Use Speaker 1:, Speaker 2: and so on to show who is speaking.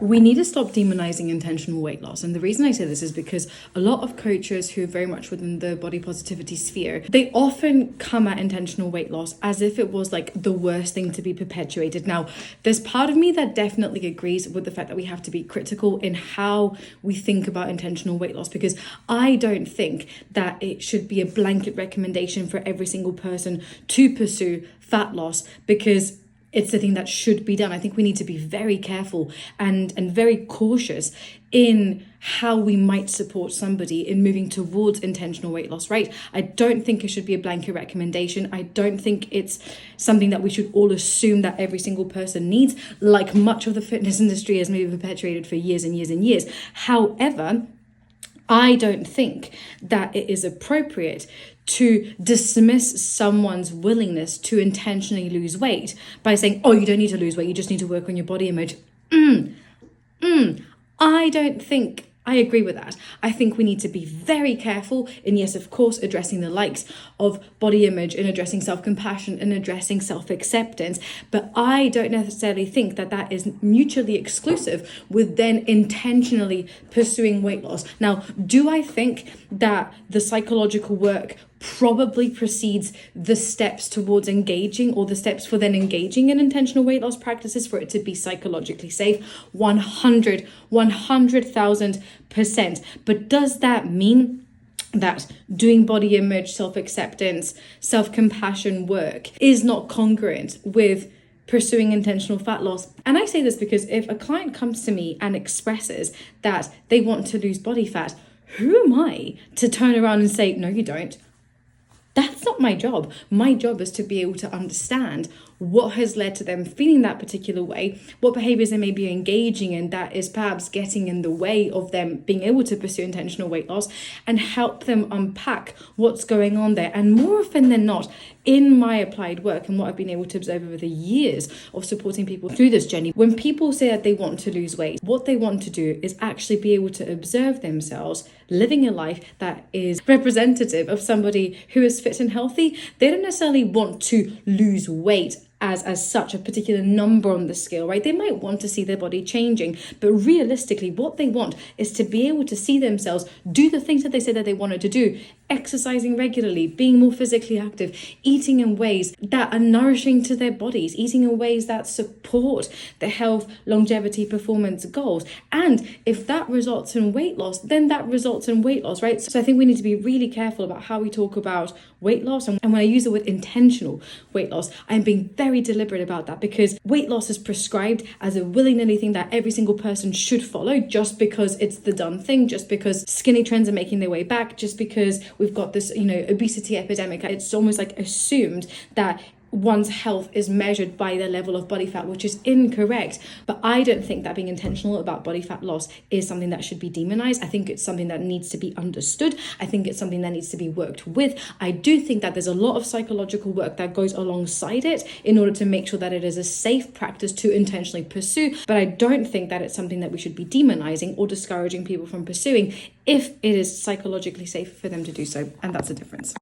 Speaker 1: We need to stop demonizing intentional weight loss. And the reason I say this is because a lot of coaches who are very much within the body positivity sphere, they often come at intentional weight loss as if it was like the worst thing to be perpetuated. Now, there's part of me that definitely agrees with the fact that we have to be critical in how we think about intentional weight loss, because I don't think that it should be a blanket recommendation for every single person to pursue fat loss because it's the thing that should be done. I think we need to be very careful and very cautious in how we might support somebody in moving towards intentional weight loss, right? I don't think it should be a blanket recommendation. I don't think it's something that we should all assume that every single person needs, like much of the fitness industry has maybe perpetuated for years and years and years. However, I don't think that it is appropriate to dismiss someone's willingness to intentionally lose weight by saying, oh, you don't need to lose weight, you just need to work on your body image. I don't think I agree with that. I think we need to be very careful in, yes, of course, addressing the likes of body image and addressing self-compassion and addressing self-acceptance. But I don't necessarily think that that is mutually exclusive with then intentionally pursuing weight loss. Now, do I think that the psychological work probably precedes the steps towards engaging, or the steps for then engaging in intentional weight loss practices for it to be psychologically safe? 100,000%. But does that mean that doing body image, self-acceptance, self-compassion work is not congruent with pursuing intentional fat loss? And I say this because if a client comes to me and expresses that they want to lose body fat, who am I to turn around and say, no, you don't? That's not my job. My job is to be able to understand what has led to them feeling that particular way, what behaviors they may be engaging in that is perhaps getting in the way of them being able to pursue intentional weight loss, and help them unpack what's going on there. And more often than not, in my applied work and what I've been able to observe over the years of supporting people through this journey, when people say that they want to lose weight, what they want to do is actually be able to observe themselves living a life that is representative of somebody who is fit and healthy. They don't necessarily want to lose weight as such a particular number on the scale, right? They might want to see their body changing, but realistically what they want is to be able to see themselves do the things that they said that they wanted to do, exercising regularly, being more physically active, eating in ways that are nourishing to their bodies, eating in ways that support their health, longevity, performance goals. And if that results in weight loss, then that results in weight loss, right? So I think we need to be really careful about how we talk about weight loss. And when I use the word intentional weight loss, I'm being very deliberate about that, because weight loss is prescribed as a willy-nilly thing that every single person should follow just because it's the done thing, just because skinny trends are making their way back, just because we've got this, obesity epidemic. It's almost like assumed that one's health is measured by their level of body fat, which is incorrect. But I don't think that being intentional about body fat loss is something that should be demonized. I think it's something that needs to be understood. I think it's something that needs to be worked with. I do think that there's a lot of psychological work that goes alongside it in order to make sure that it is a safe practice to intentionally pursue. But I don't think that it's something that we should be demonizing or discouraging people from pursuing if it is psychologically safe for them to do so. And that's the difference.